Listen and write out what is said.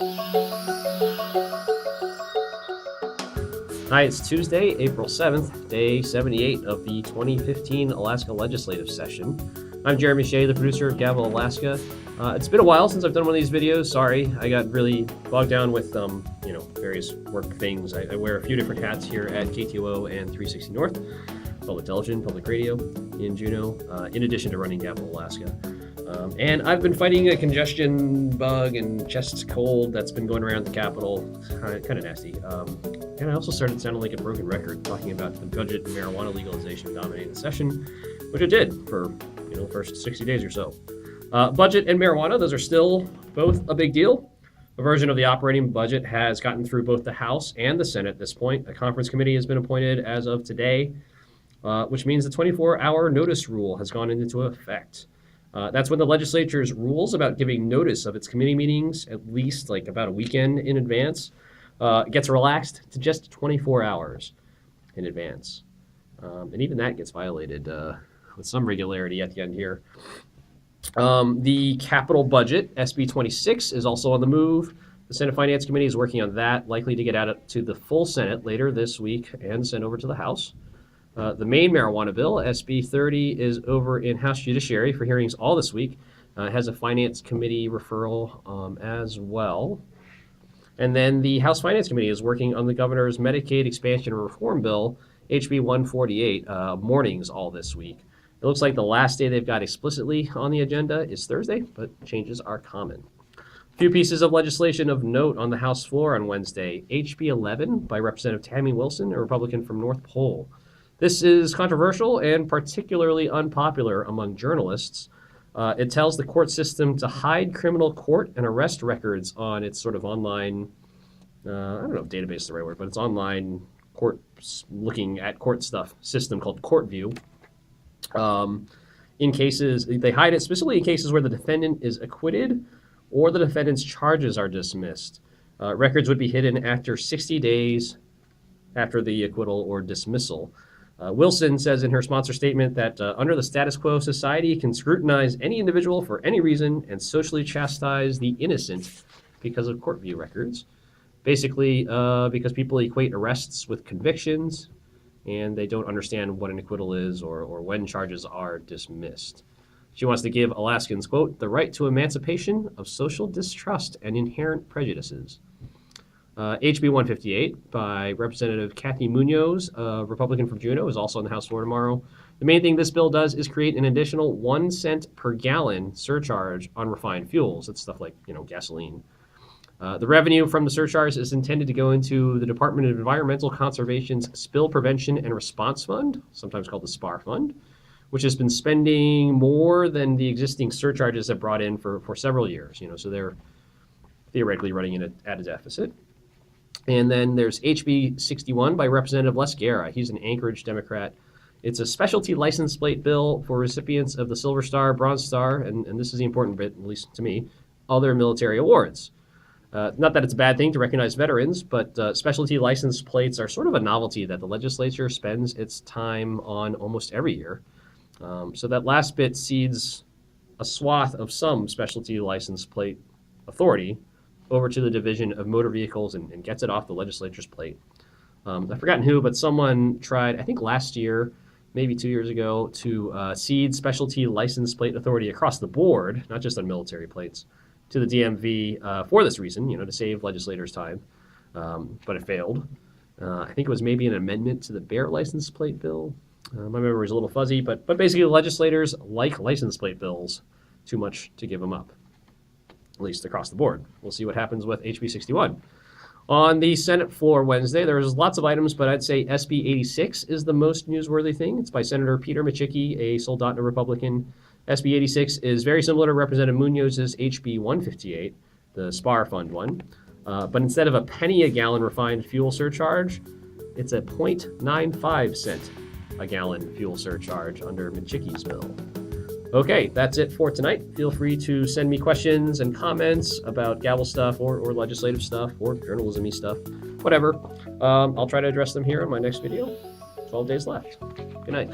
Hi, it's Tuesday, April 7th, day 78 of the 2015 Alaska legislative session. I'm Jeremy Shea, the producer of Gavel, Alaska. It's been a while since I've done one of these videos. Sorry, I got really bogged down with various work things. I wear a few different hats here at KTOO and 360 North, public television, public radio in Juneau, in addition to running Gavel, Alaska. And I've been fighting a congestion bug and chest cold that's been going around the Capitol. Kind of nasty. And I also started sounding like a broken record talking about the budget and marijuana legalization dominating the session, which it did for the first 60 days or so. Budget and marijuana, those are still both a big deal. A version of the operating budget has gotten through both the House and the Senate at this point. A conference committee has been appointed as of today, which means the 24-hour notice rule has gone into effect. That's when the legislature's rules about giving notice of its committee meetings, at least like about a weekend in advance, gets relaxed to just 24 hours in advance. And even that gets violated with some regularity at the end here. The capital budget, SB 26, is also on the move. The Senate Finance Committee is working on that, likely to get out to the full Senate later this week and sent over to the House. The main marijuana bill, SB 30, is over in House Judiciary for hearings all this week. It has a Finance Committee referral as well. And then the House Finance Committee is working on the governor's Medicaid expansion and reform bill, HB 148, mornings all this week. It looks like the last day they've got explicitly on the agenda is Thursday, but changes are common. A few pieces of legislation of note on the House floor on Wednesday. HB 11 by Representative Tammy Wilson, a Republican from North Pole. This is controversial and particularly unpopular among journalists. It tells the court system to hide criminal court and arrest records on its sort of online, I don't know if database is the right word, but it's online court looking at court stuff system called CourtView. In cases, they hide it specifically in cases where the defendant is acquitted or the defendant's charges are dismissed. Records would be hidden after 60 days after the acquittal or dismissal. Wilson says in her sponsor statement that under the status quo, society can scrutinize any individual for any reason and socially chastise the innocent because of court view records. Basically, because people equate arrests with convictions and they don't understand what an acquittal is or when charges are dismissed. She wants to give Alaskans, quote, the right to emancipation of social distrust and inherent prejudices. HB 158 by Representative Kathy Munoz, a Republican from Juneau, is also on the House floor tomorrow. The main thing this bill does is create an additional 1 cent per gallon surcharge on refined fuels. It's stuff like, gasoline. The revenue from the surcharge is intended to go into the Department of Environmental Conservation's Spill Prevention and Response Fund, sometimes called the SPAR Fund, which has been spending more than the existing surcharges have brought in for several years. So they're theoretically running in at a deficit. And then there's HB 61 by Representative Les Guerra. He's an Anchorage Democrat. It's a specialty license plate bill for recipients of the Silver Star, Bronze Star, and this is the important bit, at least to me, other military awards. Not that it's a bad thing to recognize veterans, but specialty license plates are sort of a novelty that the legislature spends its time on almost every year. So that last bit cedes a swath of some specialty license plate authority over to the Division of Motor Vehicles and gets it off the legislature's plate. I've forgotten who, but someone tried, I think last year, maybe 2 years ago, to cede specialty license plate authority across the board, not just on military plates, to the DMV for this reason, to save legislators time, but it failed. I think it was maybe an amendment to the bear license plate bill. My memory is a little fuzzy, but basically the legislators like license plate bills too much to give them up, at least across the board. We'll see what happens with HB 61. On the Senate floor Wednesday, there's lots of items, but I'd say SB 86 is the most newsworthy thing. It's by Senator Peter Micciche, a Soldotna Republican. SB 86 is very similar to Representative Munoz's HB 158, the SPAR Fund one. But instead of a penny a gallon refined fuel surcharge, it's a 0.95 cent a gallon fuel surcharge under Micciche's bill. Okay, that's it for tonight. Feel free to send me questions and comments about gavel stuff or legislative stuff or journalism-y stuff, whatever. I'll try to address them here in my next video. 12 days left. Good night.